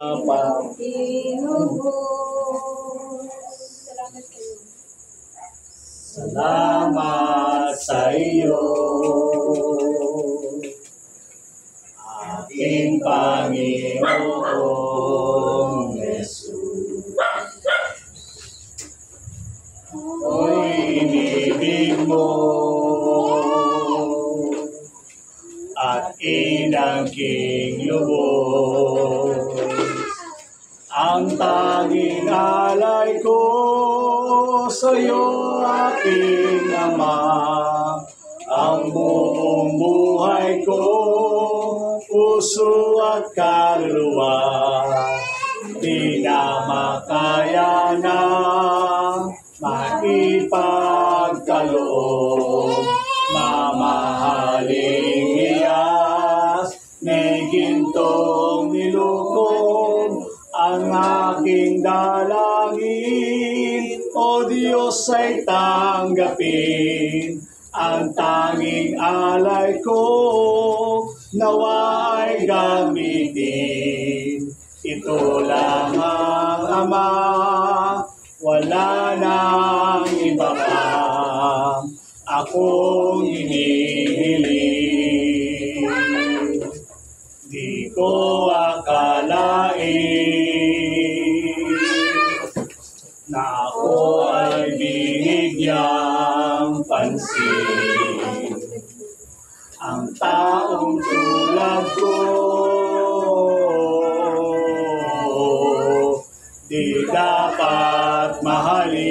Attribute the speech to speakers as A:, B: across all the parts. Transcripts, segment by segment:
A: Salamat sa iyo, aking Panginoong Yesus. Ako'y inibig mo at inangking lubos. Ang tanging alay ko sa'yo, aking Ama, ang buong buhay ko, puso at kaluluwa, di na makaya na makipagkaloob. Mamahaling iyas, may gintong nilukob ang aking dalangin. O Diyos ay tanggapin ang tanging alay ko, nawa ay gamitin. Ito lang ang Ama, wala nang iba pa akong hinihiling. Di ko akalain na ako ay binigyang pansin. Ang taong tulad ko, di dapat mahalin.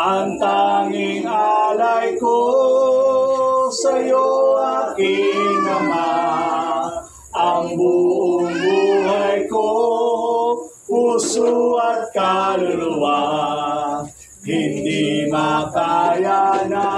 A: Ang tanging alay ko sa'yo, aking Ama, ang buong buhay ko, puso at kaluluwa, hindi makaya na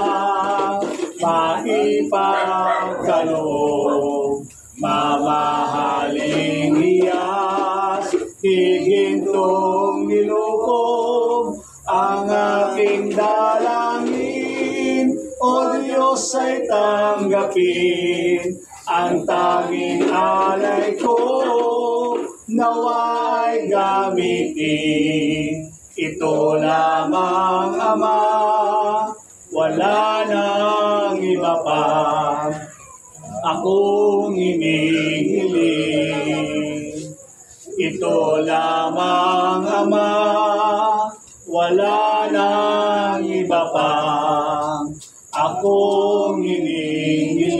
A: maipagkaloob. Mamahaling iyas, higintong nilukob ang aking dalangin. O Diyos ay tanggapin ang tanging alay ko, nawa ay gamitin. Ito lamang Ama, wala nang iba pa akong hinihiling. Ito lamang Ama, wala nang iba pa akong hinihiling.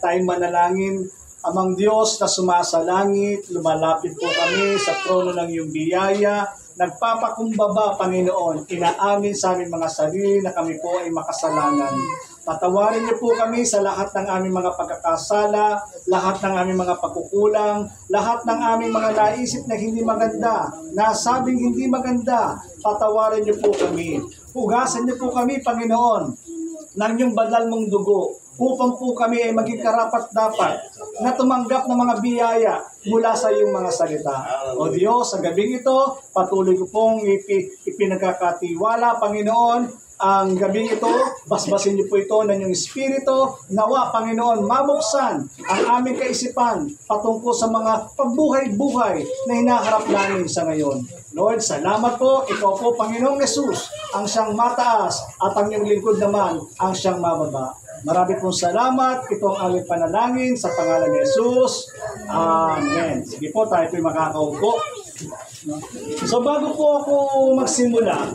A: Tayong manalangin. Amang Diyos na sumasalangit, lumalapit po kami sa trono ng iyong biyaya. Nagpapakumbaba, Panginoon, inaamin sa aming mga sarili na kami po ay makasalanan. Patawarin niyo po kami sa lahat ng aming mga pagkakasala, lahat ng aming mga pagkukulang, lahat ng aming mga naisip na hindi maganda, nasabing hindi maganda. Patawarin niyo po kami. Hugasan niyo po kami, Panginoon, ng iyong banal mong dugo, upang po kami ay maging karapat-dapat na tumanggap ng mga biyaya mula sa iyong mga salita. O Diyos, sa gabing ito, patuloy ko pong ipinagkakatiwala, Panginoon, ang gabing ito, basbasin niyo po ito ng inyong espiritu. Nawa, Panginoon, mabuksan ang aming kaisipan patungkol sa mga pagbuhay-buhay na hinaharap namin sa ngayon. Lord, salamat po. Ikaw po, Panginoong Yesus, ang siyang mataas at ang iyong lingkod naman ang siyang mababa. Marami pong salamat. Ito ang aming panalangin sa pangalan ni Jesus. Amen. Sige po, tayo po'y makakaupo. So bago po ako magsimula,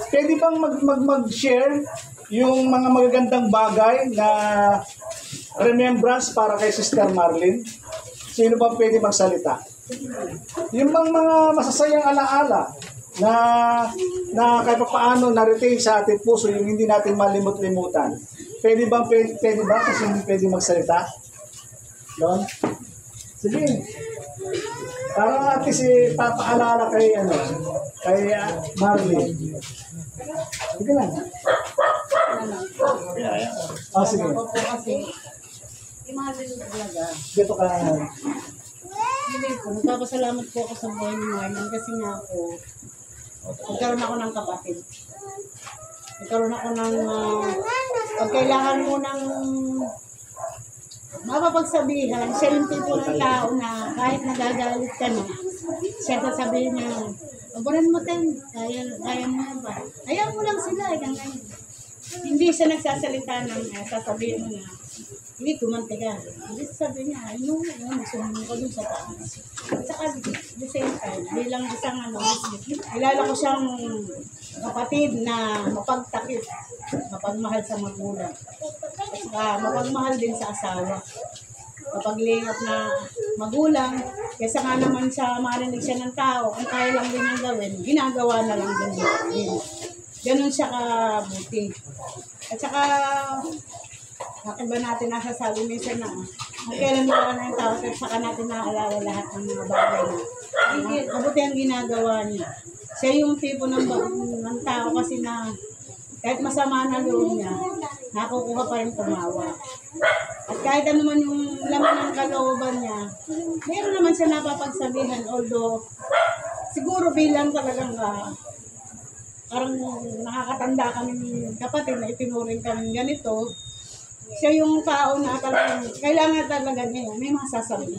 A: pwede bang mag-share yung mga magagandang bagay na remembrance para kay Sister Marlene? Sino ba pwede magsalita? Yung bang mga masasayang alaala na kahit paano na-retain sa ating puso, yung hindi natin malimut-limutan. Pwede ba kasi hindi pwede magsalita? Doon? Sige. Para natin papaalala kay Marlene. Sige lang. Sige. Dito ka lang.
B: Hindi po, magpapasalamat po ako sa buhay ni Marlene kasi nga po, nagkaroon ako ng kapatid. Nagkaroon ako ng Pag kailangan mo ng mapapagsabihan, siya yung tipo ng tao na kahit nagagalit ka na, siya sasabihin niya, abunan mo ten, kaya mo na ba? Ayaw mo lang sila, ganyan. Hindi siya nagsasalita ng sasabihin mo na, hindi, tumante ka. Hindi sasabihin niya, sumunod ko dun sa taas. At saka, the same time, bilang isang kilala ko siyang kapatid na mapagtakip, mapagmahal sa magulang. At saka, mapagmahal din sa asawa. Mapaglingap na magulang, kaysa nga naman siya marinig siya ng tao, kung kaya lang din ang gawin, ginagawa na lang din. Ganun siya kabuti. At saka, bakit ba natin nasasabi minsan na kung kailan wala na yung tao at saka natin naalala lahat ng mga bagay na mabuti ang ginagawa niya. Siya yung tipo ng tao kasi na kahit masama na loob niya, nakukuha pa rin tumawa. At kahit ano man yung laman ng kalooban niya, meron naman siya napapagsabihan, although siguro bilang talagang parang nakakatanda kami kapatid na itinuring kami ganito, siya yung tao na talagang kailangan talaga niya, may mga sasabihin.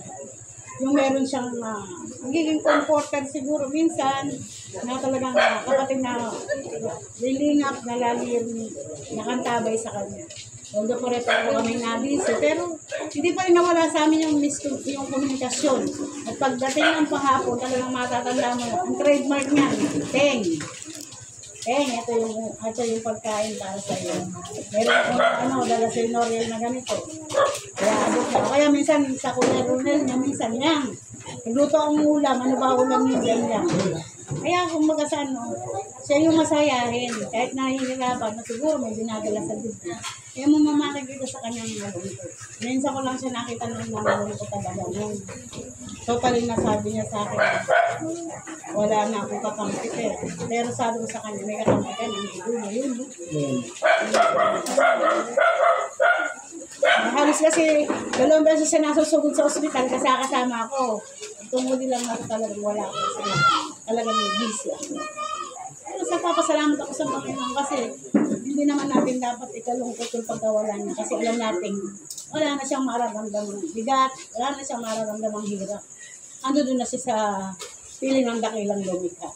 B: Yung meron siyang magiging comforter siguro minsan na talagang kapatid na lilingap na lagi yung nakantabay sa kanya. Although po rin kami nabisi, pero hindi pa rin nawala sa amin yung komunikasyon. At pagdating ng pahapon, talagang matatanda mo, ang trademark niya, Teng. Ito yung pagkain para sa iyo. Meron dala sa Noriel na ganito. Kaya abot na. Kaya minsan sa Kuya Ronel niya, minsan yan. Nagluto ang ulam, ano ba ulam niya ganyan. Kaya kung magasan, siya yung masayahin. Kahit nahihirapan, na siguro may dinadala sa dito. Kaya mo mamakikita sa kanyang nalungkot. Minsan ko lang siya nakita ng nalungkot talaga. So paling nasabi niya sa akin, wala na akong kakampi pero sabi ko sa kanya, may kakampi ka ng ito na yun. Halos kasi, 2 beses siya nasusugod sa ospital kasi kasama ako. Tungkol lang ako talagang wala ako. Talagang busy ako. Pero sa papasalamat ako sa Panginoon kasi hindi naman natin dapat ikalungkot yung pagkawala niya kasi alam natin, wala na siyang mararamdamang bigat, wala na siyang mararamdamang hirap. Ando doon na siya sa piling ng dakilang lumikha.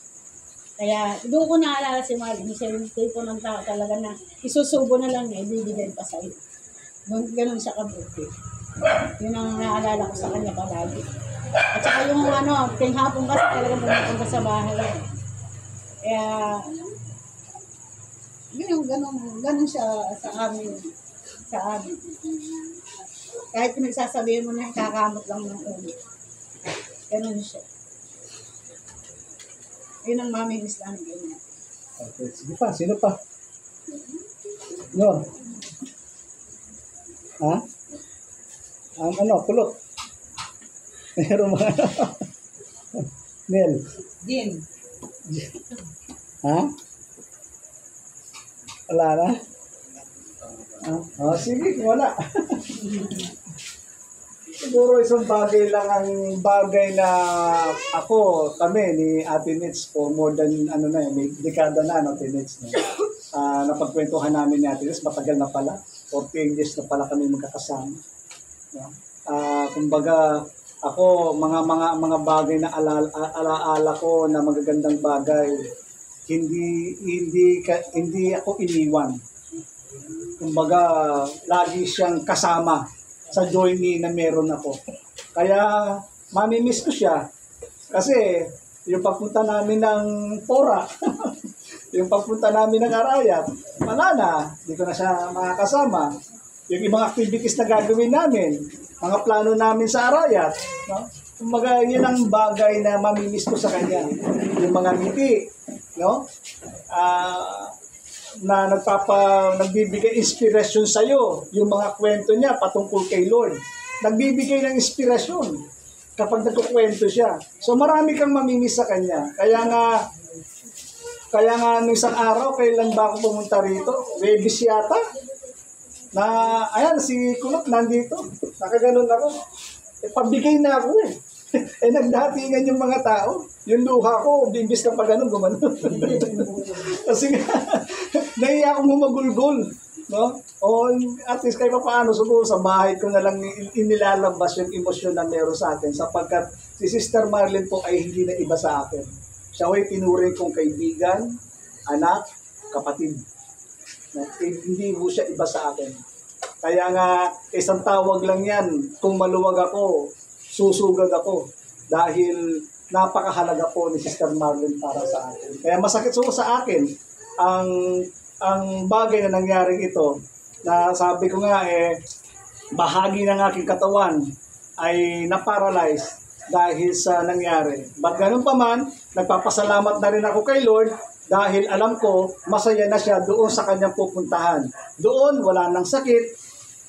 B: Kaya doon ko naalala si Marlene, siya yung tipo ng tao talaga na isusubo na lang niya, ibibigay pa sa iyo. Ganun siya kabuti. Yun ang naalala ko sa kanya palagi. At saka yung tinghapon kasi talagang pumunta sa bahay. Kaya, ganun siya sa amin. Kahit pinagsasabihin mo na kakamot lang ng ulo. Ganun siya. Yun ang mamimiss lang ganyan.
A: Okay, sige pa, sino pa? Yun. Ha? Ang kulot. Meron mga Nel.
B: Din.
A: Ha? Wala na? Sige, wala. Siguro isang bagay lang ang bagay na kami ni Ate Nitz for more than may dekada na Ate Nitz. Napagkwentuhan namin ni Ate Nitz, matagal na pala. 14 years na pala kami magkakasama. Kumbaga, ako, mga bagay na alaala ko na magagandang bagay, hindi ako iniwan. Kumbaga, lagi siyang kasama sa journey na meron ako. Kaya, mamimiss ko siya. Kasi, yung pagpunta namin ng Pora, yung pagpunta namin ng Arayat, wala na. Hindi ko na siya makakasama. Yung ibang activities na gagawin namin, mga plano namin sa Arayat, no? Kumbaga, yun ang bagay na mamimiss ko sa kanya. Yung mga ngiti, no? Na nagbibigay inspiration sa iyo, yung mga kwento niya patungkol kay Lord. Nagbibigay ng inspirasyon kapag nagkukwento siya. So marami kang mamimiss sa kanya. Kaya nga nung isang araw, kailan ba ako pumunta rito? Webis yata. Na, ayan, si Kulot nandito. Nakaganon ako. Pabigay na ako eh. Nagdatingan yung mga tao. Yung luha ko, bimbis ng pag-ganon, gumanon. Kasi nga, nahiya akong humagulgol. No? O at least kahit paano, siguro sa bahay ko na lang inilalabas yung emosyon na meron sa akin sapagkat si Sister Marlene po ay hindi na iba sa akin. Siya ay tinuring kong kaibigan, anak, kapatid. No? Hindi po siya iba sa akin. Kaya nga, isang tawag lang yan, kung maluwag ako, susugad ako. Dahil napakahalaga po ni Sister Marlene para sa akin. Kaya masakit sa akin ang bagay na nangyari ito, na sabi ko nga bahagi ng aking katawan ay na-paralyze dahil sa nangyari. But ganun pa man, nagpapasalamat na rin ako kay Lord dahil alam ko masaya na siya doon sa kanyang pupuntahan. Doon wala nang sakit,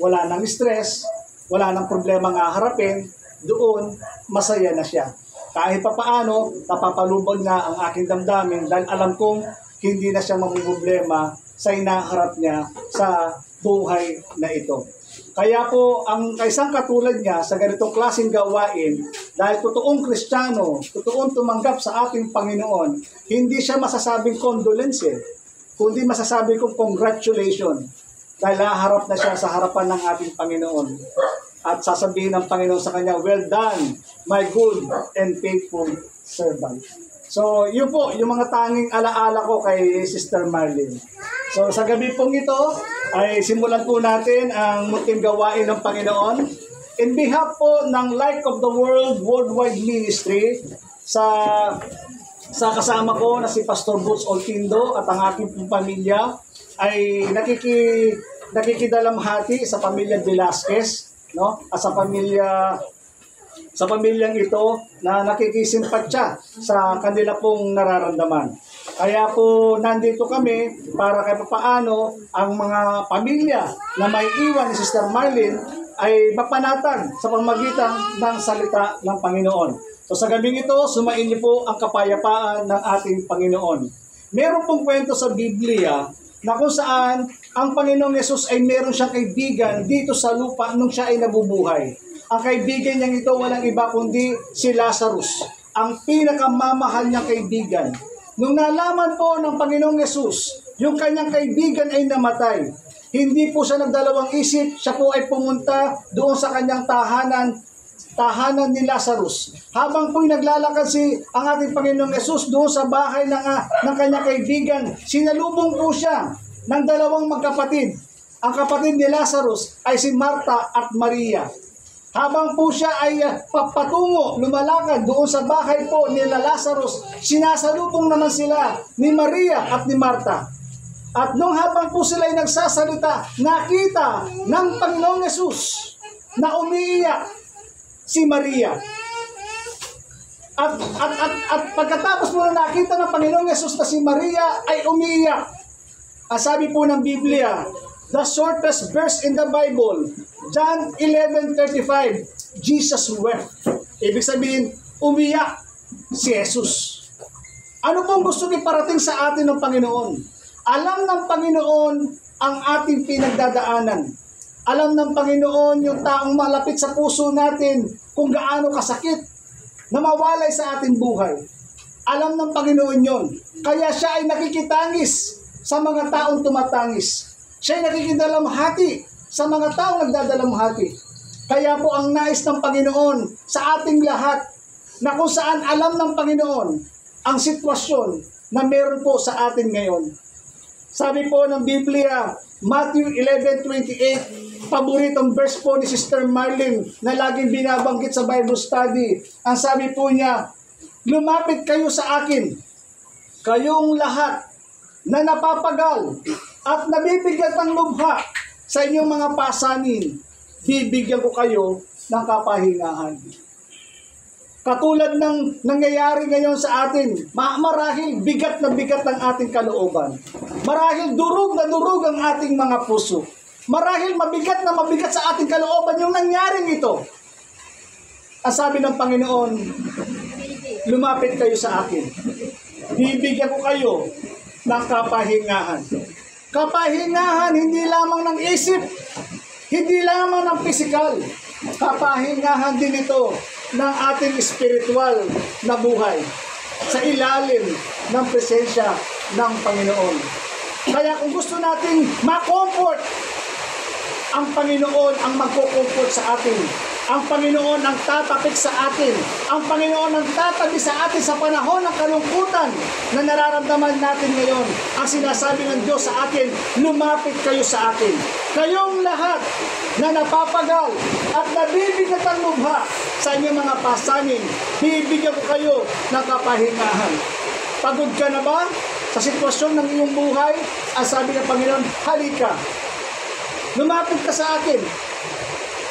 A: wala nang stress, wala nang problema nga harapin, doon masaya na siya. Kahit pa paano, napapalubog na ang aking damdamin dahil alam kong hindi na siya mamumblema sa inaharap niya sa buhay na ito. Kaya po, ang isang katulad niya sa ganitong klaseng gawain, dahil totoong Kristiyano, totoong tumanggap sa ating Panginoon, hindi siya masasabing condolence, kundi masasabing kong congratulations, dahil haharap na siya sa harapan ng ating Panginoon. At sasabihin ng Panginoon sa kanya, well done, my good and faithful servant. So, yun po, yung mga tanging alaala ko kay Sister Marlene. So, sa gabi pong ito, ay simulan po natin ang munting gawain ng Panginoon. In behalf po ng Light of the World Worldwide Ministry, sa kasama ko na si Pastor Boots Oltindo at ang aking pong pamilya, ay nakikidalamhati sa pamilya Velasquez, no? At sa pamilyang ito na nakikisimpatya sa kanila pong nararamdaman. Kaya po nandito kami para kahit paano ang mga pamilya na may iwan ni Sister Marlene ay mapanatag sa pamamagitan ng salita ng Panginoon. So sa gabing ito, sumain niyo po ang kapayapaan ng ating Panginoon. Meron pong kwento sa Biblia na kung saan ang Panginoong Yesus ay meron siyang kaibigan dito sa lupa nung siya ay nabubuhay. Ang kaibigan niyang ito walang iba kundi si Lazarus, ang pinakamamahal niyang kaibigan. Nung nalaman po ng Panginoong Yesus, yung kanyang kaibigan ay namatay, hindi po siya nagdalawang isip, siya po ay pumunta doon sa kanyang tahanan ni Lazarus. Habang po'y naglalakad ang ating Panginoong Yesus doon sa bahay ng kanyang kaibigan, sinalubong po siya ng dalawang magkapatid. Ang kapatid ni Lazarus ay si Marta at Maria. Habang po siya ay papatungo, lumalakad doon sa bahay po ni Lazarus, sinasalubong naman sila ni Maria at ni Marta. At nung habang po sila ay nagsasalita, nakita ng Panginoong Yesus na umiiyak si Maria. At pagkatapos mo na nakita ng Panginoong Yesus na si Maria ay umiiyak, ang sabi po ng Biblia, the shortest verse in the Bible, John 11:35, Jesus wept. Ibig sabihin, umiyak si Jesus. Ano pong gusto iparating sa atin ng Panginoon? Alam ng Panginoon ang ating pinagdadaanan. Alam ng Panginoon yung taong malapit sa puso natin kung gaano kasakit na mawalay sa ating buhay. Alam ng Panginoon yon. Kaya siya ay nakikitangis sa mga taong tumatangis. Siya ay nakikidalamhati sa mga taong nagdadalamhati. Kaya po ang nais ng Panginoon sa ating lahat na kung saan alam ng Panginoon ang sitwasyon na meron po sa atin ngayon. Sabi po ng Biblia, Matthew 11:28, paboritong verse po ni Sister Marlene na laging binabanggit sa Bible study. Ang sabi po niya, lumapit kayo sa akin, kayong lahat na napapagal at nabibigat ng lubha sa inyong mga pasanin, bibigyan ko kayo ng kapahingahan. Katulad ng nangyayari ngayon sa atin, marahil bigat na bigat ng ating kalooban. Marahil durog na durog ang ating mga puso. Marahil mabigat na mabigat sa ating kalooban yung nangyaring ito. Ang sabi ng Panginoon, lumapit kayo sa akin. Bibigyan ko kayo ng kapahingahan. Kapahingahan hindi lamang ng isip, hindi lamang ng pisikal. Kapahingahan din ito ng ating spiritual na buhay sa ilalim ng presensya ng Panginoon. Kaya kung gusto nating ma-comfort, ang Panginoon ang magko-comfort sa atin. Ang Panginoon ang tatapik sa atin. Ang Panginoon ang tatabi sa atin sa panahon ng kalungkutan na nararamdaman natin ngayon. Ang sinasabi ng Diyos sa atin, lumapit kayo sa akin. Kayong lahat na napapagal at nabibigatan lubha sa inyong mga pasanin, bibigyan ko kayo ng kapahingahan. Pagod ka na ba sa sitwasyon ng iyong buhay? Ang sabi ng Panginoon, halika. Lumapit ka sa akin.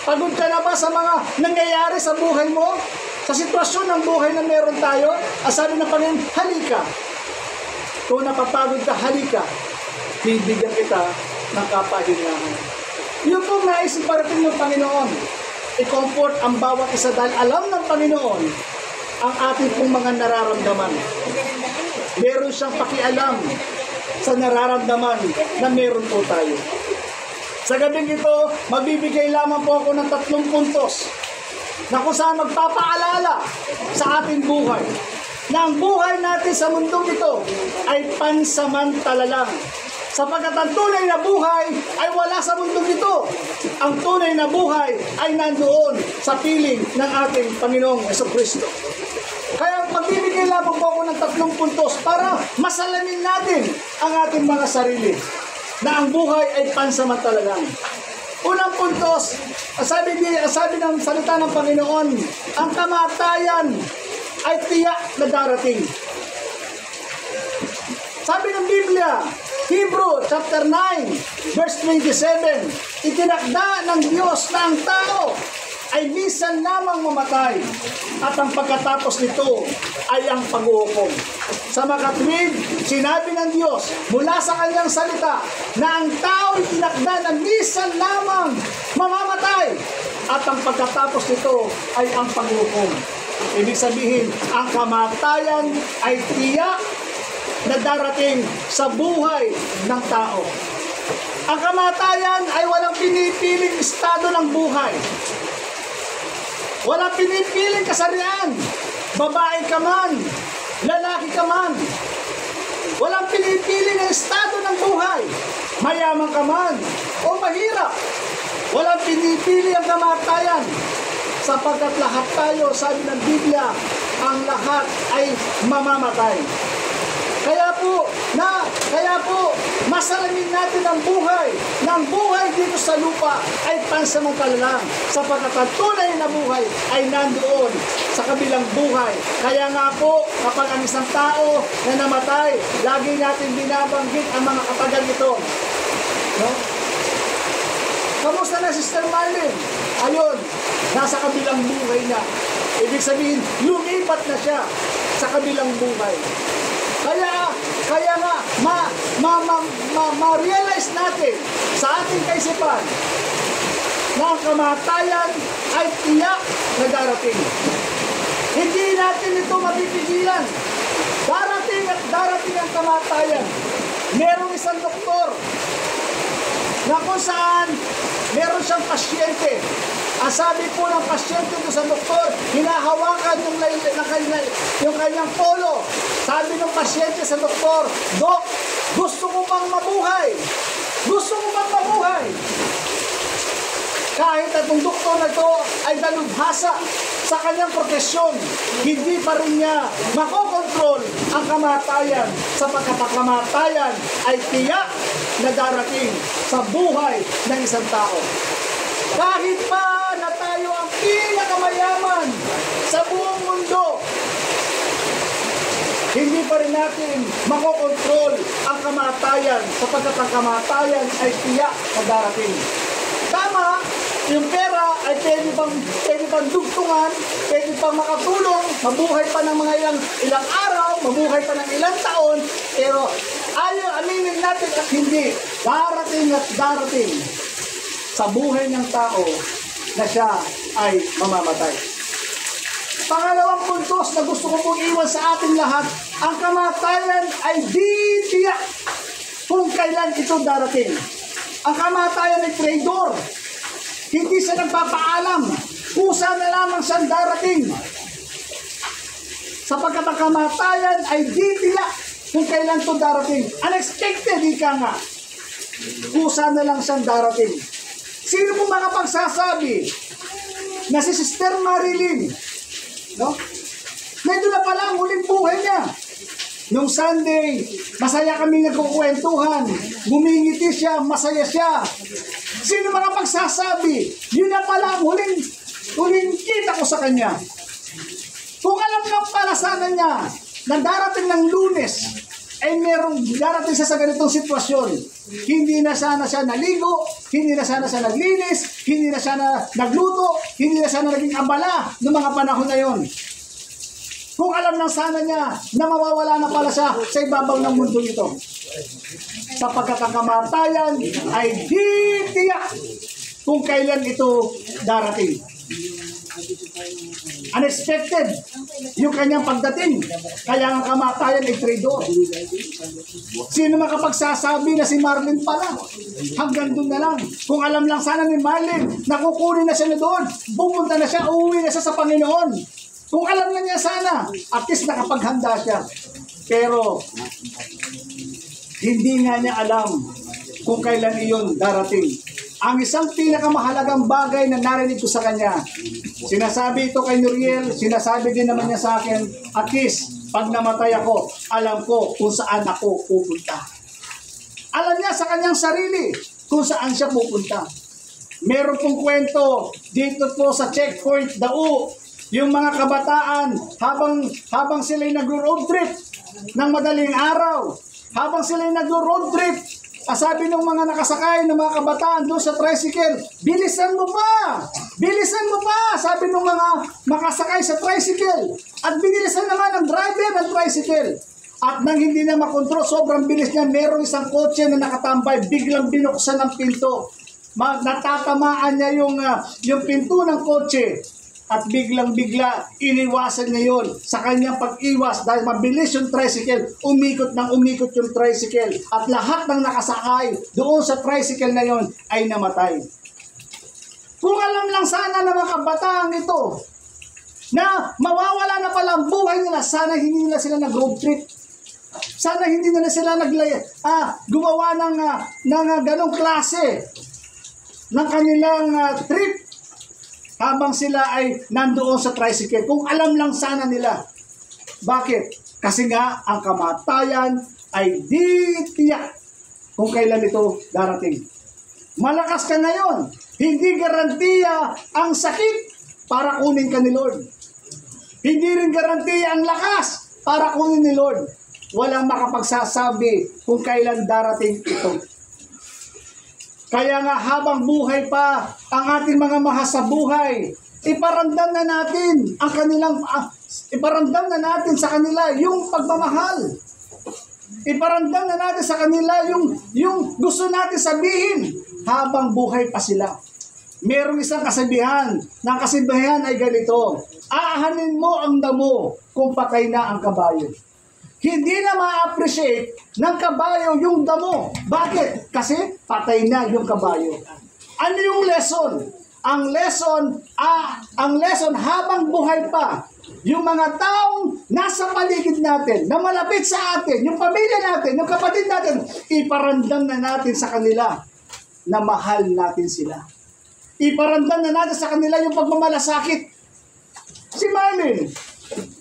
A: Pagod ka na ba sa mga nangyayari sa buhay mo? Sa sitwasyon ng buhay na meron tayo? Ang sabi ng Panginoon, halika. Kung napapagod ka, halika. Bibigyan kita ng kapahingahan. Yun pong nais iparating ng Panginoon. I-comfort ang bawat isa dahil alam ng Panginoon ang ating pong mga nararamdaman. Meron siyang pakialam sa nararamdaman na meron po tayo. Sa gabing ito, magbibigay lamang po ako ng 3 puntos na kung saan magpapaalala sa ating buhay na ang buhay natin sa mundong ito ay pansamantala lang. Sapagkat ang tunay na buhay ay wala sa mundong ito. Ang tunay na buhay ay nandoon sa piling ng ating Panginoong Jesucristo. Kaya magbibigay lamang po ako ng 3 puntos para masalamin natin ang ating mga sarili na ang buhay ay pansamantala lang. Unang puntos, sabi ng salita ng Panginoon, ang kamatayan ay tiyak na darating. Sabi ng Biblia, Hebrew chapter 9, verse 27, itinakda ng Diyos na ang tao ay minsan lamang mamatay at ang pagkatapos nito ay ang pag-uukom. Sa makatwid, sinabi ng Diyos mula sa kanyang salita na ang tao ay tinakda na minsan lamang mamamatay at ang pagkatapos nito ay ang pag-uukom. Ibig sabihin, ang kamatayan ay tiyak na darating sa buhay ng tao. Ang kamatayan ay walang pinipiling estado ng buhay. Walang pinipiling kasarian. Babae ka man, lalaki ka man. Walang pinipiling estado ng buhay. Mayaman ka man o mahirap. Walang pinipili ang kamatayan. Sapagkat lahat tayo, sabi ng Biblia, ang lahat ay mamamatay. Kaya po, masalamin natin ang buhay. Ng buhay dito sa lupa ay pansamantala lang. Sapagkat ang tunay na buhay ay nandoon sa kabilang buhay. Kaya nga po, kapag ang isang tao na namatay, lagi natin binabanggit ang mga katagang ito. No? Kamusta na Sister Marlene? Ayun, nasa kabilang buhay na. Ibig sabihin, lumipat na siya sa kabilang buhay. Kaya nga, ma-realize natin sa ating kaisipan na ang kamatayan ay tiyak na darating. Hindi natin ito mapipigilan. Darating at darating ang kamatayan. Merong isang doktor na kung saan meron siyang pasyente. Ang sabi po ng pasyente doon sa doktor, hinahawakan yung kanyang polo. Sabi ng pasyente sa doktor, Dok, gusto mo bang mabuhay? Gusto mo bang mabuhay? Kahit atong doktor na ito ay dalubhasa sa kanyang profesyon, hindi pa rin niya makokontrol ang kamatayan sapagkat ang kamatayan ay tiyak na darating sa buhay ng isang tao. Kahit pa na tayo ang pinakamayaman sa buong mundo, hindi pa rin natin makokontrol ang kamatayan sapagkat ang kamatayan ay tiyak na darating. Tama, yung pera ay pwede pang dugtungan, pwede pang makatulong, mabuhay pa ng mga ilang araw, mabuhay pa ng ilang taon, pero ayaw aminin natin at hindi, darating at darating sa buhay ng tao na siya ay mamamatay. Pangalawang puntos na gusto ko pong iwan sa ating lahat, ang kamatayan ay di tiyak kung kailan ito darating. Ang kamatayan ay traidor. Hindi siya nagpapaalam kung saan na lamang siyang darating. Sapagkat ang kamatayan ay di tiyak kung kailan to darating. Unexpected, ika nga. Kusa na lang siyang darating. Sino po makapagsasabi na si Sister Marilyn, no? Medyo na pala ang huling buhay niya. Nung Sunday, masaya kami nagkukwentuhan. Gumingiti siya, masaya siya. Sino makapagsasabi, yun na pala ang huling kita ko sa kanya. Kung alam nga pala sana niya na darating ng Lunes, ay merong darating siya sa ganitong sitwasyon. Hindi na sana siya naligo, hindi na sana siya naglinis, hindi na siya nagluto, hindi na siya naging abala noong mga panahon na yon. Kung alam lang sana niya na mawawala na pala siya sa ibabaw ng mundo ito. Sapagkat ang kamatayan ay di tiyak kung kailan ito darating. Unexpected yung kanyang pagdating. Kaya ang kamatayan ay traidor. Sino makapagsasabi na si Marlene pala? Hanggang doon na lang. Kung alam lang sana ni Marlene, nakukunin na siya na doon. Pupunta na siya, uuwi na siya sa Panginoon. Kung alam na niya sana, at least nakapaghanda siya. Pero, hindi nga niya alam kung kailan iyon darating. Ang isang pinakamahalagang bagay na narinig ko sa kanya, sinasabi ito kay Nuriel, sinasabi din naman niya sa akin, at least, pag namatay ako, alam ko kung saan ako pupunta. Alam niya sa kanyang sarili kung saan siya pupunta. Meron pong kwento dito po sa Checkpoint Dao, yung mga kabataan habang sila'y nagro-road trip ng madaling araw, habang sila'y nagro-road trip, sabi ng mga nakasakay ng mga kabataan doon sa tricycle, bilisan mo pa! Bilisan mo pa! Sabi ng mga makasakay sa tricycle. At binilisan naman ang driver ng tricycle. At nang hindi na makontrol, sobrang bilis niya, merong isang kotse na nakatambay, biglang binuksan ng pinto. Natatamaan niya yung pinto ng kotse. At biglang-bigla, iniwasan niya yun sa kanyang pag-iwas dahil mabilis yung tricycle, umikot yung tricycle at lahat ng nakasakay doon sa tricycle na yon ay namatay. Kung alam lang sana ng mga kabataan ito na mawawala na pala ang buhay nila, sana hindi nila sila nag-road trip. Sana hindi nila sila gumawa ng ganong klase ng kanilang trip habang sila ay nandoon sa tricycle. Kung alam lang sana nila. Bakit? Kasi nga, ang kamatayan ay di tiyak kung kailan ito darating. Malakas ka ngayon. Hindi garantiya ang sakit para kunin ka ni Lord. Hindi rin garantiya ang lakas para kunin ni Lord. Walang makapagsasabi kung kailan darating ito. Kaya nga habang buhay pa ang ating mga mahasabuhay, iparamdam na natin ang kanilang iparamdam na natin sa kanila yung pagmamahal. Iparamdam na natin sa kanila yung gusto natin sabihin habang buhay pa sila. Merong isang kasabihan, na kasabihan ay ganito, aahanin mo ang damo kung patay na ang kabayo. Hindi na ma-appreciate ng kabayo yung damo. Bakit? Kasi patay na yung kabayo. Ano yung lesson? Ang lesson habang buhay pa, yung mga taong nasa paligid natin, na malapit sa atin, yung pamilya natin, yung kapatid natin, iparamdam na natin sa kanila na mahal natin sila. Iparamdam na natin sa kanila yung pagmamalasakit. Si Marlene,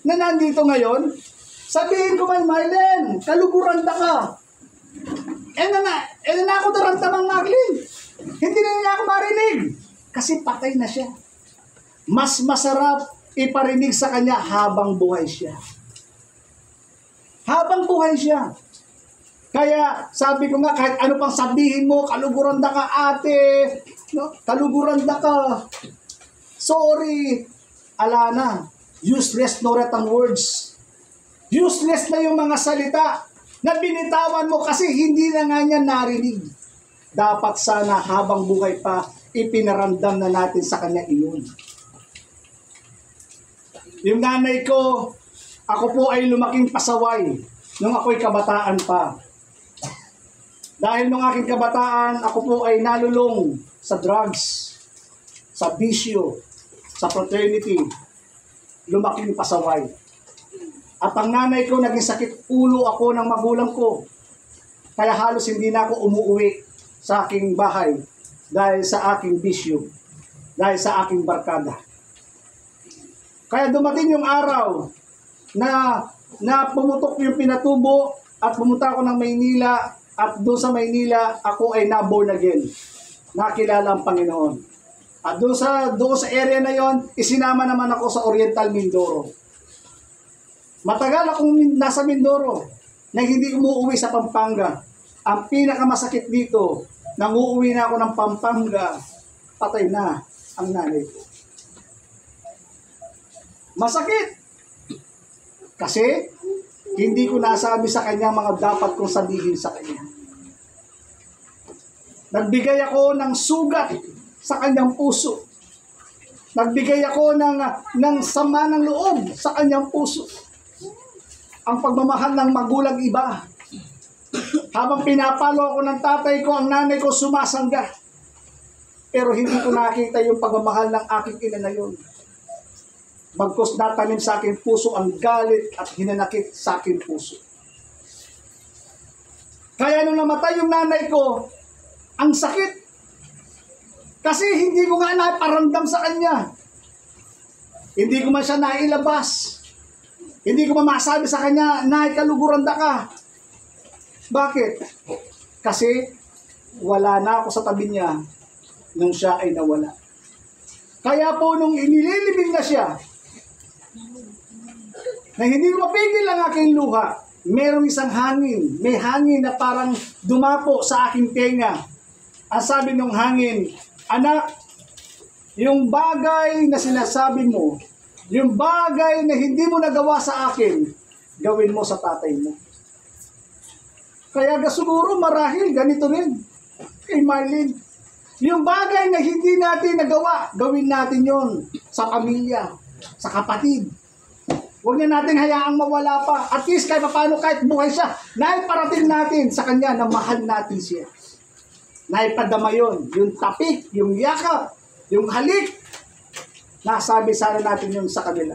A: na nandito ngayon, sabihin ko, Marlene, kaluguran ka. Na ako daramdamang Marlene. Hindi na niya ako marinig. Kasi patay na siya. Mas masarap iparinig sa kanya habang buhay siya. Habang buhay siya. Kaya sabi ko nga, kahit ano pang sabihin mo, kaluguran ka ate, no? Kaluguran ka. Sorry. Ala na. Useless no retang words. Useless na yung mga salita na binitawan mo kasi hindi na nga niya narinig. Dapat sana habang buhay pa, ipinaramdam na natin sa kanya iyon. Yung nanay ko, ako po ay lumaking pasaway nung ako'y kabataan pa. Dahil nung aking kabataan, ako po ay nalulong sa drugs, sa bisyo, sa fraternity. Lumaking pasaway. At ang nanay ko, naging sakit ulo ako ng magulang ko. Kaya halos hindi na ako umuwi sa aking bahay dahil sa aking bisyo, dahil sa aking barkada. Kaya dumating yung araw na pumutok yung pinatubo at pumunta ako ng Maynila at doon sa Maynila ako ay na-born again. Nakilala ang Panginoon. At doon sa area na yon, isinama naman ako sa Oriental Mindoro. Matagal akong nasa Mindoro na hindi umuwi sa Pampanga. Ang pinakamasakit dito, nang uuwi na ako ng Pampanga, patay na ang nanay ko. Masakit! Kasi hindi ko nasabi sa kanya mga dapat kong sabihin sa kanya. Nagbigay ako ng sugat sa kanyang puso. Nagbigay ako ng sama ng loob sa kanyang puso. Ang pagmamahal ng magulang iba. Habang pinapalo ako ng tatay ko, ang nanay ko sumasangga. Pero hindi ko nakita yung pagmamahal ng aking ina na yun. Bagkus natanim sa aking puso ang galit at hinanakit sa aking puso. Kaya nung namatay yung nanay ko, ang sakit. Kasi hindi ko nga naparamdam sa kanya. Hindi ko man siya nailabas. Hindi ko masabi sa kanya, Nay, kaluguranda ka. Bakit? Kasi wala na ako sa tabi niya nung siya ay nawala. Kaya po nung inililibing na siya, na hindi ko mapigil ang aking luha, merong isang hangin. May hangin na parang dumapo sa aking tenga. Ang sabi ng hangin, anak, yung bagay na sinasabi mo, yung bagay na hindi mo nagawa sa akin, gawin mo sa tatay mo. Kaya siguro marahil ganito rin kay Marlene. Yung bagay na hindi natin nagawa, gawin natin yon sa pamilya, sa kapatid. Huwag na natin hayaang mawala pa. At least kahit paano, kahit buhay siya, naiparating natin sa kanya na mahal natin siya. Naipadama yun. Yung tapik, yung yakap, yung halik. Nasabi sana natin yun sa kanila.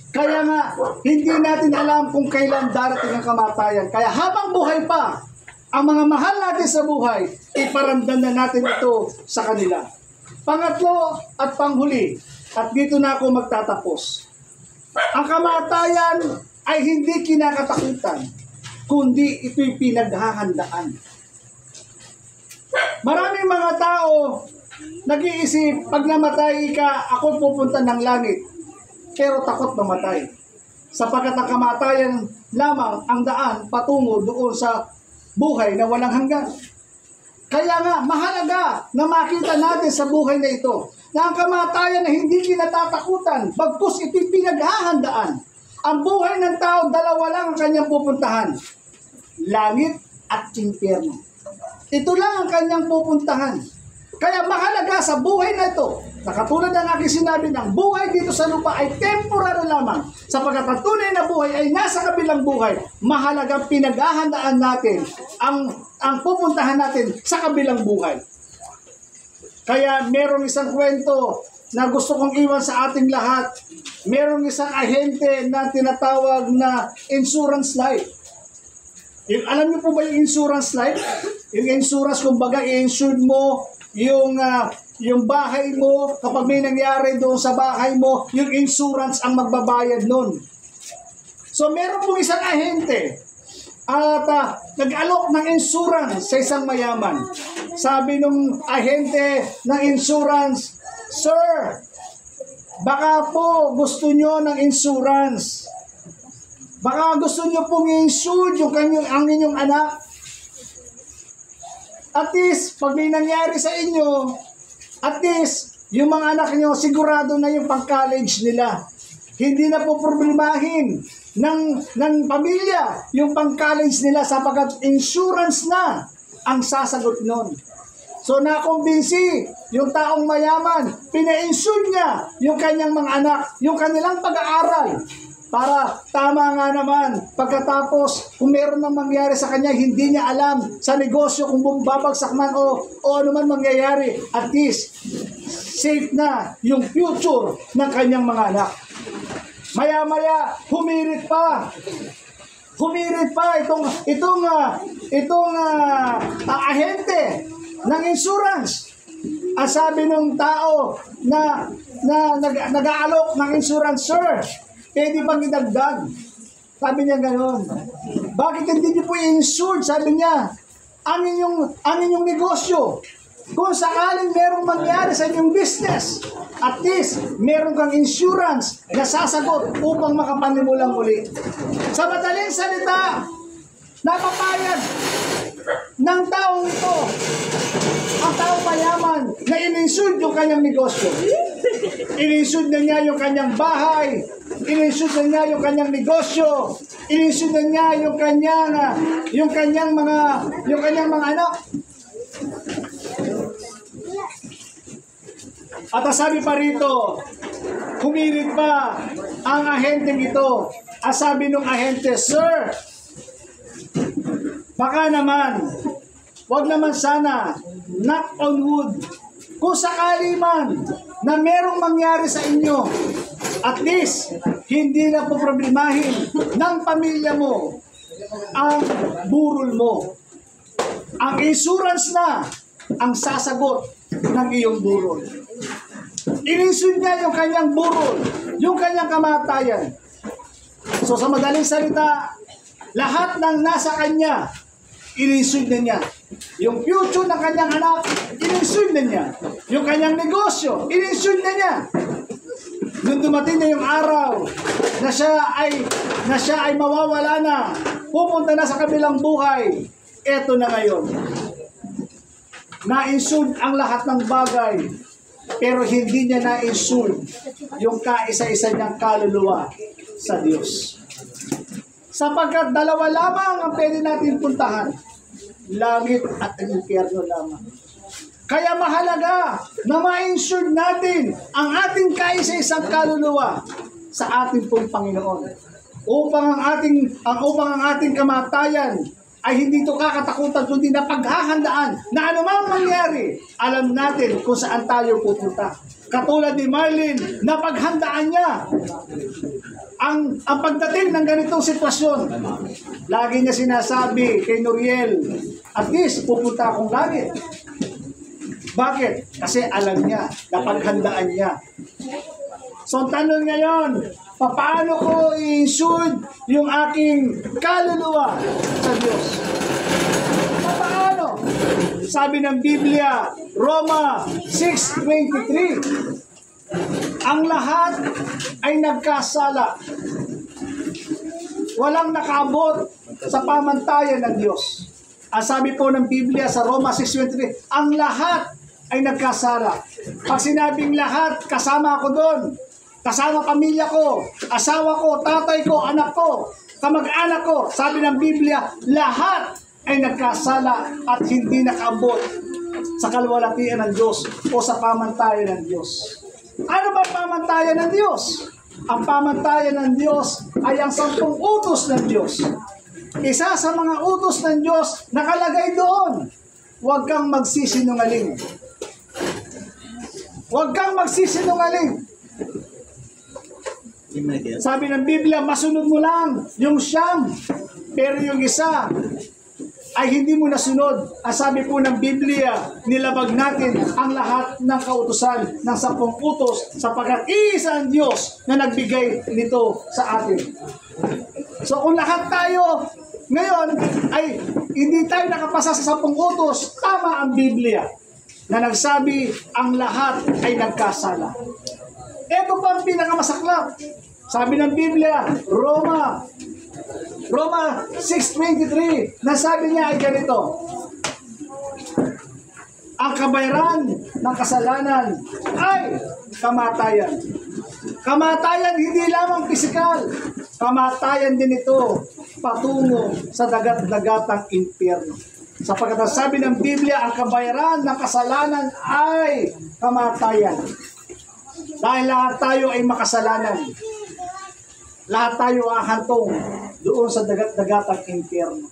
A: Kaya nga, hindi natin alam kung kailan darating ang kamatayan. Kaya habang buhay pa, ang mga mahal natin sa buhay, iparamdam na natin ito sa kanila. Pangatlo at panghuli, at dito na ako magtatapos. Ang kamatayan ay hindi kinakatakutan, kundi ito'y pinaghahandaan. Maraming mga tao nag-iisip, pag namatay ka, ako pupunta ng langit. Pero takot mamatay. Sapagkat ang kamatayan lamang ang daan patungo doon sa buhay na walang hanggan. Kaya nga, mahalaga na makita natin sa buhay na ito na ang kamatayan na hindi kinatatakutan, bagkus ito'y pinaghahandaan. Ang buhay ng tao, dalawa lang ang kanyang pupuntahan. Langit at impyerno. Ito lang ang kanyang pupuntahan. Kaya mahalaga sa buhay na ito, na katulad ng aking sinabi, ng buhay dito sa lupa ay temporary lamang. Sapagkat ang tunay na buhay ay nasa kabilang buhay. Mahalagang pinaghahandaan natin ang pupuntahan natin sa kabilang buhay. Kaya merong isang kwento na gusto kong iwan sa ating lahat. Merong isang ahente na tinatawag na insurance life. Alam niyo po ba yung insurance life? Yung insurance, kumbaga, i-insure mo yung bahay mo, kapag may nangyari doon sa bahay mo, yung insurance ang magbabayad nun. So, meron pong isang ahente at nag-alok ng insurance sa isang mayaman. Sabi nung ahente ng insurance, Sir, baka po gusto nyo ng insurance. Baka gusto nyo pong i-insure ang inyong anak. At least, pag may nangyari sa inyo, at least, yung mga anak nyo, sigurado na yung pang-college nila. Hindi na po problemahin ng pamilya yung pang-college nila sapagkat insurance na ang sasagot nun. So, nakumbinsi yung taong mayaman, pina-insure niya yung kanyang mga anak, yung kanilang pag-aaral. Para tama nga naman, pagkatapos kung meron nang mangyari sa kanya, hindi niya alam sa negosyo kung babagsak man o ano man mangyayari, at least safe na yung future ng kanyang mga anak. Maya-maya, humirit pa. Humirit pa itong ahente ng insurance. Ang sabi ng tao na nag-aalok ng insurance, sir, pwede bang idagdag? Sabi niya gano'n. Bakit hindi niyo po i-insured? Sabi niya, ang inyong negosyo. Kung sakaling merong mangyari sa inyong business, at least meron kang insurance na sasagot upang makapanimulang uli. Sa madaling salita, napapayag ng taong ito, ang taong mayaman, na in-insure yung kanyang negosyo. In-insure na niya yung kanyang bahay, in-insure na niya yung kanyang negosyo, in-insure na niya yung kanyang mga anak. At ang sabi pa rito, humirit pa ang ahenteng ito. Ang sabi ng ahente, sir, baka naman, wag naman sana, knock on wood, kung sakali man na merong mangyari sa inyo, at least, hindi na po problemahin ng pamilya mo ang burol mo. Ang insurance na ang sasagot ng iyong burol. Ininsure niya yung kanyang burol, yung kanyang kamatayan. So sa madaling salita, lahat ng nasa kanya, ininsure na niya. Yung future ng kanyang anak, ininsure na niya. Yung kanyang negosyo, ininsure na niya. Nung dumating na yung araw na siya ay mawawala na, pupunta na sa kabilang buhay, eto na ngayon. Na-insure ang lahat ng bagay, pero hindi niya na-insure yung kaisa-isa niyang kaluluwa sa Diyos. Sapagkat dalawa lamang ang pwede natin puntahan, langit at ang impyerno lamang. Kaya mahalaga na ma-insure natin ang ating kaisa-isang kaluluwa sa ating pong Panginoon. Upang ang ating kamatayan ay hindi ito kakatakutan, kundi na paghahandaan na anumang mangyari, alam natin kung saan tayo pupunta. Katulad ni Marlene, na paghandaan niya ang pagdating ng ganitong sitwasyon. Lagi niya sinasabi kay Noriel, at least pupunta akong langit. Bakit? Kasi alam niya, napaghandaan niya. So, ang tanong ngayon, paano ko i-insure yung aking kaluluwa sa Diyos? Paano? Sabi ng Biblia, Roma 6:23, ang lahat ay nagkasala. Walang nakaabot sa pamantayan ng Diyos. Ang sabi po ng Biblia sa Roma 6:23, ang lahat ay nagkasala. Pag sinabing lahat, kasama ako doon. Kasama pamilya ko, asawa ko, tatay ko, anak ko, kamag-anak ko. Sabi ng Biblia, lahat ay nagkasala at hindi nakaabot sa kalwalatian ng Diyos o sa pamantayan ng Diyos. Ano ba pamantayan ng Diyos? Ang pamantayan ng Diyos ay ang 10 utos ng Diyos. Isa sa mga utos ng Diyos nakalagay doon, huwag kang magsisinungaling. Huwag kang magsisinungaling. Sabi ng Biblia, masunod mo lang yung 9, pero yung isa ay hindi mo nasunod. Ang sabi po ng Biblia, nilabag natin ang lahat ng kautusan ng 10 utos sapagkat isa ang Diyos na nagbigay nito sa atin. So kung lahat tayo ngayon ay hindi tayo nakapasa sa 10 utos, tama ang Biblia na nagsabi ang lahat ay nagkasala. Ito pa ang pinakamasaklap. Sabi ng Biblia, Roma 6:23, nasabi niya ay ganito, ang kabayaran ng kasalanan ay kamatayan. Kamatayan hindi lamang pisikal, kamatayan din ito patungo sa dagat-dagatang impyerno. Sapagkat sabi ng Biblia, ang kabayaran ng kasalanan ay kamatayan. Dahil lahat tayo ay makasalanan. Lahat tayo ahantong doon sa dagat-dagatang impyerno.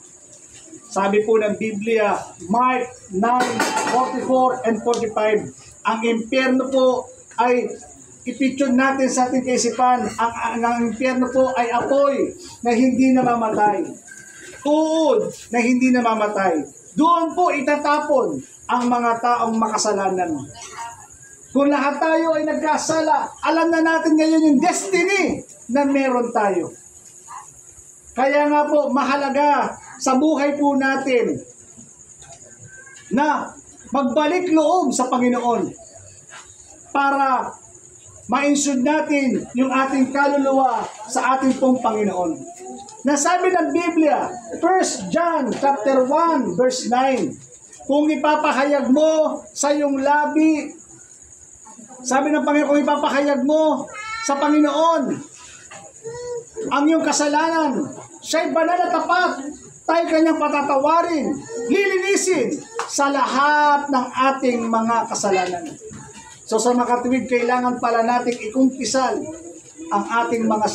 A: Sabi po ng Biblia, Mark 9:44 and 45, ang impyerno po ay ipicture natin sa ating kaisipan, ang impyerno po ay apoy na hindi namamatay. Uod na hindi namamatay. Doon po itatapon ang mga taong makasalanan. Kung lahat tayo ay nagkasala, alam na natin ngayon yung destiny na meron tayo. Kaya nga po, mahalaga sa buhay po natin na magbalik loob sa Panginoon para ma-insure natin yung ating kaluluwa sa ating pong Panginoon. Nasabi ng Biblia, 1 John chapter 1 verse 9, kung ipapahayag mo sa iyong labi, sabi ng Panginoon, kung ipapahayag mo sa Panginoon ang iyong kasalanan, siya'y banal at tapat, tayo kanyang patatawarin, lilinisin sa lahat ng ating mga kasalanan. So sa makatuwid, kailangan pala nating ikumpisal ang ating mga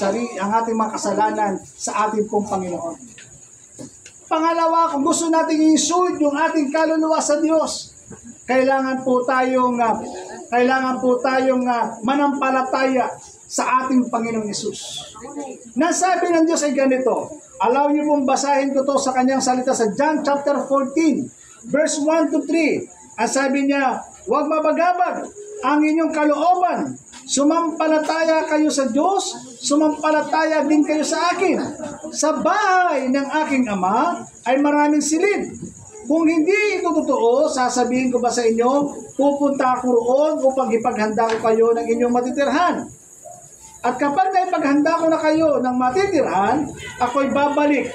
A: kasalanan sa ating pong Panginoon. Pangalawa, kung gusto nating i-insure yung ating kaluluwa sa Diyos, kailangan po tayong manampalataya sa ating Panginoong Hesus. Nasabi ng Diyos ay ganito. Allow niyo pong basahin ko to sa kanyang salita sa John chapter 14, verse 1 to 3. Ang sabi niya, huwag mabagabag ang inyong kalooban. Sumampalataya kayo sa Diyos, sumampalataya din kayo sa akin. Sa bahay ng aking Ama ay maraming silid. Kung hindi ito totoo, sasabihin ko ba sa inyo, pupunta ako roon upang ipaghanda ko kayo ng inyong matitirhan. At kapag naipaghanda ko na kayo ng matitirhan, ako'y babalik.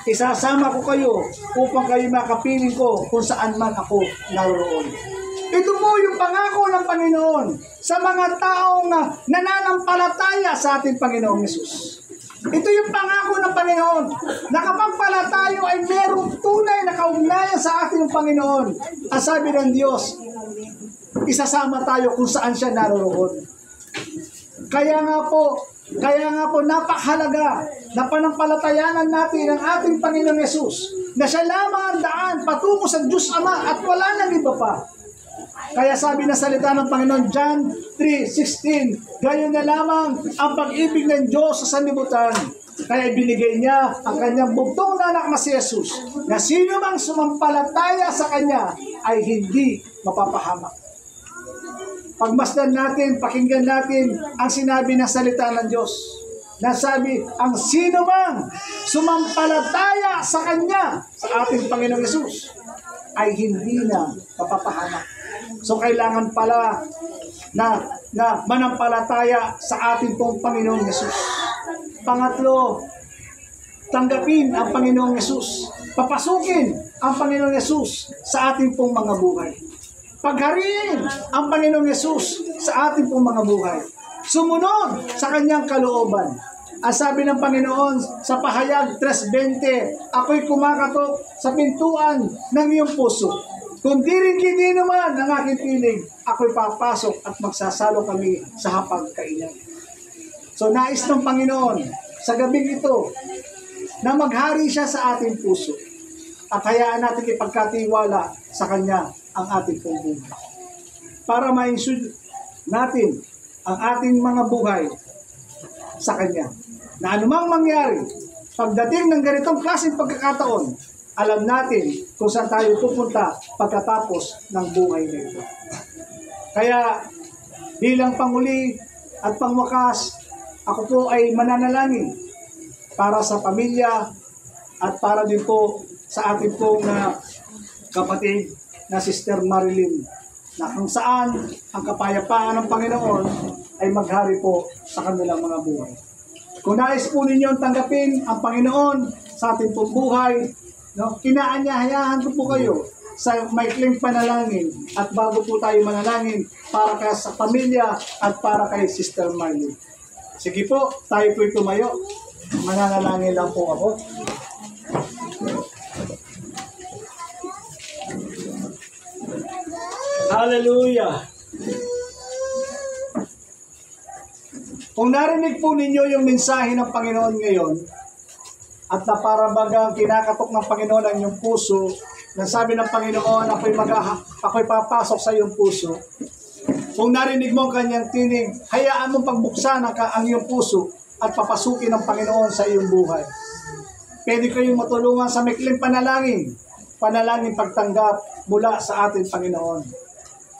A: Isasama ko kayo upang kayo makapiling ko kung saan man ako naroon. Ito po yung pangako ng Panginoon sa mga taong nananampalataya sa ating Panginoong Hesus. Ito yung pangako ng Panginoon na kapag pala tayo ay merong tunay na kaugnayan sa ating Panginoon, ang sabi ng Diyos, isasama tayo kung saan siya naroon. Kaya nga po napakahalaga na panampalatayanan natin ang ating Panginoong Hesus na siya lamang ang daan patungo sa Diyos Ama at wala nang iba pa. Kaya sabi na salita ng Panginoon, John 3:16, gayon na lamang ang pag-ibig ng Diyos sa sanlibutan. Kaya ibinigay niya ang kanyang bugtong na anak na si Jesus, na sino mang sumampalataya sa kanya ay hindi mapapahamak. Pagmasdan natin, pakinggan natin ang sinabi ng salita ng Diyos. Nasabi, ang sino mang sumampalataya sa kanya, sa ating Panginoong Hesus, ay hindi na mapapahamak. So kailangan pala na manampalataya sa ating pong Panginoong Hesus. Pangatlo, tanggapin ang Panginoong Hesus. Papasukin ang Panginoong Hesus sa ating pong mga buhay. Paghariin ang Panginoong Hesus sa ating pong mga buhay. Sumunod sa kanyang kalooban. Ang sabi ng Panginoon sa Pahayag 3:20, ako'y kumakatok sa pintuan ng iyong puso. Kung di rin hindi naman ang aking piling, ako'y papasok at magsasalo kami sa hapagkainan. So nais ng Panginoon sa gabing ito na maghari siya sa ating puso at hayaan natin ipagkatiwala sa Kanya ang ating pong buhay. Para ma-insure natin ang ating mga buhay sa Kanya. Na anumang mangyari, pagdating ng ganitong klaseng pagkakataon, alam natin kung saan tayo pupunta pagkatapos ng buhay na ito. Kaya bilang panguli at pangwakas, ako po ay mananalangin para sa pamilya at para din po sa ating pong kapatid na Sister Marilyn, na kung saan ang kapayapaan ng Panginoon ay maghari po sa kanilang mga buhay. Kung nais po ninyo tanggapin ang Panginoon sa ating pong buhay, kinaanyahayahan ko po kayo sa maikling panalangin at bago po tayo manalangin para kay sa pamilya at para kay Sister Marley. Sige po, tayo po'y tumayo. Mananalangin lang po ako. Hallelujah! Kung narinig po ninyo yung mensahe ng Panginoon ngayon, at na para bagang kinakatok ng Panginoon ang iyong puso, na sabi ng Panginoon, ako'y papasok sa iyong puso. Kung narinig mo ang kanyang tinig, hayaan mong pagbuksan ang iyong puso at papasukin ng Panginoon sa iyong buhay. Pwede kayong matulungan sa maikling panalangin. Panalangin pagtanggap mula sa ating Panginoon.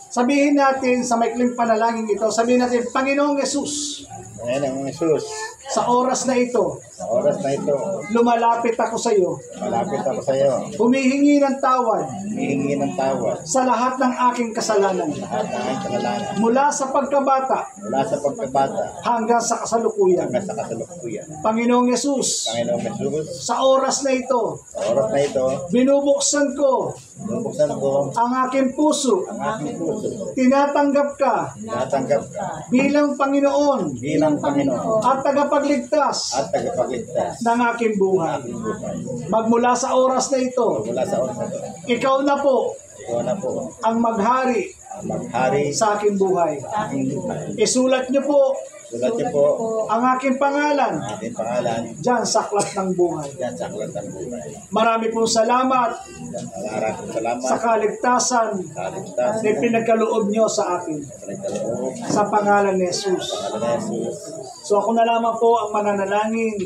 A: Sabihin natin sa maikling panalangin ito, sabihin natin, Panginoong Yesus,
C: Panginoong Jesus,
A: sa oras na ito,
C: sa oras na ito,
A: lumalapit ako sa iyo.
C: malapit ako sa iyo.
A: Humihingi ng tawad
C: Hihingi ng tawad
A: sa lahat ng aking kasalanan.
C: lahat ng aking kasalanan
A: Mula sa pagkabata
C: mula sa pagkabata
A: hanggang sa kasalukuyan.
C: hanggang sa kasalukuyan.
A: Panginoong Yesus,
C: Panginoong Jesus,
A: sa oras na ito,
C: sa oras na ito,
A: binubuksan ko
C: binubuksan ko
A: ang aking puso.
C: ang aking puso.
A: Tinatanggap ka
C: Tinatanggap ka
A: bilang Panginoon
C: bilang Panginoon
A: at tagapagligtas
C: at tagapagligtas
A: ng aking buhay.
C: ng buhay.
A: Magmula sa oras na ito,
C: Mula sa oras na ito,
A: ikaw na po
C: ikaw na po
A: ang maghari
C: ang maghari
A: sa
C: sa
A: aking buhay.
C: aking buhay.
A: Isulat niyo po
C: Sulat niyo po
A: ang aking pangalan
C: ang ating pangalan
A: dyan sa aklat ng buhay.
C: diyan sa aklat ng buhay.
A: Marami pong salamat
C: Nag-aaral ko salamat
A: sa kaligtasan
C: sa kaligtasan
A: na pinagkaloob niyo sa akin.
C: Pinagkaloob
A: Sa pangalan ni Jesus.
C: pangalan ni Jesus.
A: So ako na lamang po ang mananalangin.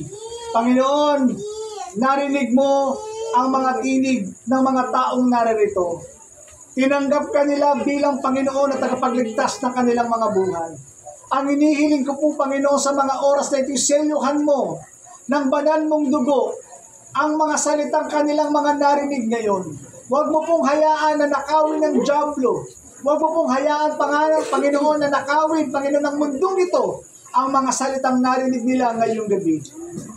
A: Panginoon, narinig mo ang mga tinig ng mga taong naririto. Tinanggap ka nila bilang Panginoon at tagapagligtas ng kanilang mga buhay. Ang inihiling ko po, Panginoon, sa mga oras na ito, selyuhan mo ng banal mong dugo ang mga salitang kanilang mga narinig ngayon. Huwag mo pong hayaan na nakawin ng dyablo. Huwag mo pong hayaan, Panginoon, na nakawin, Panginoon, ng mundong ito ang mga salitang narinig nila ngayong gabi.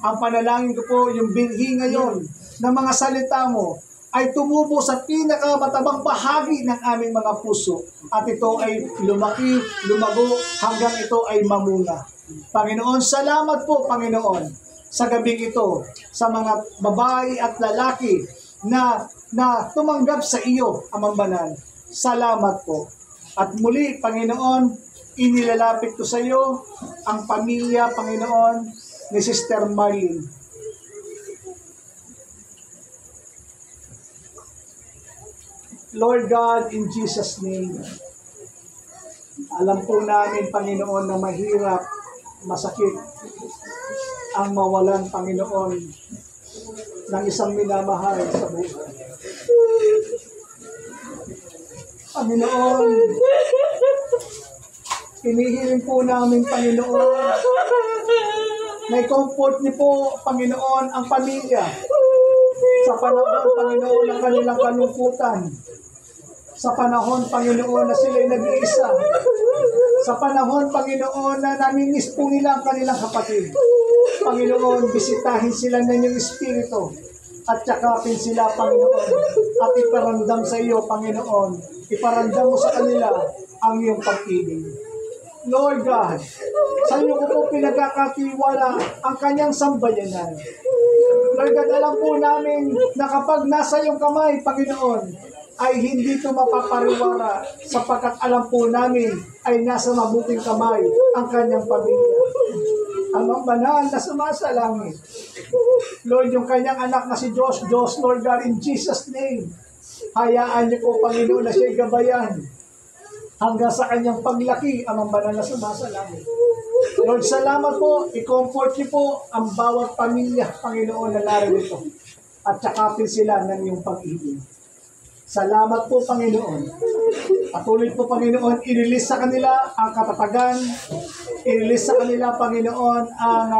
A: Ang panalangin ko po, yung binhi ngayon ng mga salita mo ay tumubo sa pinakamatabang bahagi ng aming mga puso at ito ay lumaki, lumago hanggang ito ay mamunga. Panginoon, salamat po, Panginoon, sa gabing ito, sa mga babae at lalaki na tumanggap sa iyo, Amang Banal. Salamat po. At muli, Panginoon, inilalapit ko sa iyo ang pamilya, Panginoon, ni Sister Marlene. Lord God, in Jesus' name, alam po namin, Panginoon, na mahirap, masakit ang mawalan, Panginoon, ng isang minamahal sa buhay. Panginoon, hinihiling po namin, Panginoon, may comfort niyo po, Panginoon, ang pamilya sa panahon, Panginoon, ng kanilang kalungkutan. Sa panahon, Panginoon, na sila'y nag-iisa. Sa panahon, Panginoon, na namimiss po nila ang kanilang kapatid. Panginoon, bisitahin sila ng iyong Espiritu at yakapin sila, Panginoon, at iparamdam sa iyo, Panginoon. Iparamdam mo sa kanila ang iyong pag-ibig. Lord God, sa iyo ko po pinagkakatiwala ang kanyang sambayanan. Lord God, alam po namin na kapag nasa iyong kamay, Panginoon, ay hindi ito mapapariwara sapagkat alam po namin ay nasa mabuting kamay ang kanyang pamilya. Amang Banal na sumasalangit. Lord, yung kanyang anak na si Diyos, Lord God, in Jesus' name, hayaan niyo po, Panginoon, na siya'y gabayan hanggang sa kanyang paglaki, Amang Banal na sumasalangit. Lord, salamat po, i-comfort niyo po ang bawat pamilya, Panginoon, na narito at yakapin sila ng iyong pag-ibig. Salamat po, Panginoon. Patuloy po, Panginoon, i-release sa kanila ang katatagan, i-release sa kanila, Panginoon, ang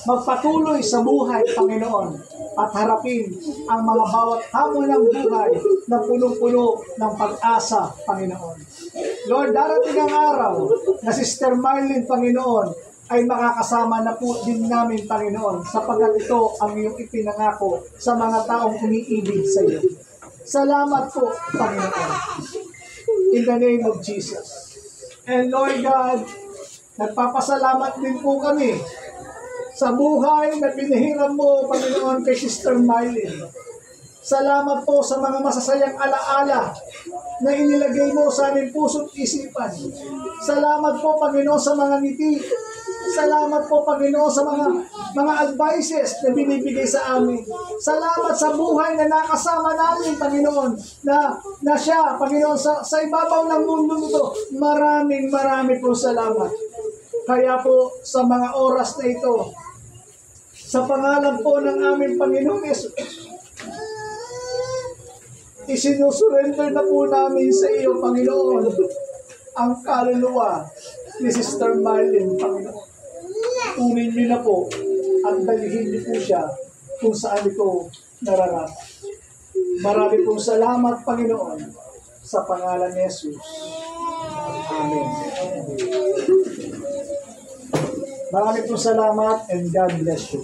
A: magpatuloy sa buhay, Panginoon, at harapin ang mga bawat hamon ng buhay na punong-puno ng pag-asa, Panginoon. Lord, darating ang araw na Sister Marlene, Panginoon, ay makakasama na po din namin, Panginoon, sapagkat ito ang iyong ipinangako sa mga taong umiibig sa iyo. Salamat po, Panginoon. In the name of Jesus. And Lord God, nagpapasalamat din po kami sa buhay na pinahiram mo, Panginoon, kay Sister Marlene. Salamat po sa mga masasayang alaala na inilagay mo sa aming puso't isipan. Salamat po, Panginoon, sa mga ngiti. salamat po, Panginoon, sa mga advices na binibigay sa amin. Salamat sa buhay na nakasama namin, Panginoon, na siya, Panginoon, sa ibabaw ng mundo nito. Maraming po salamat. Kaya po, sa mga oras na ito, sa pangalan po ng aming Panginoong Yesus, isinusurrender na po namin sa iyo, Panginoon, ang kaluluwa ni Sister Marlene, Panginoon. Kunin niyo na po at dalhin niyo po siya kung saan ito nararapat. Marami pong salamat, Panginoon, sa pangalan ni Jesus. Amen. Marami pong salamat and God bless you.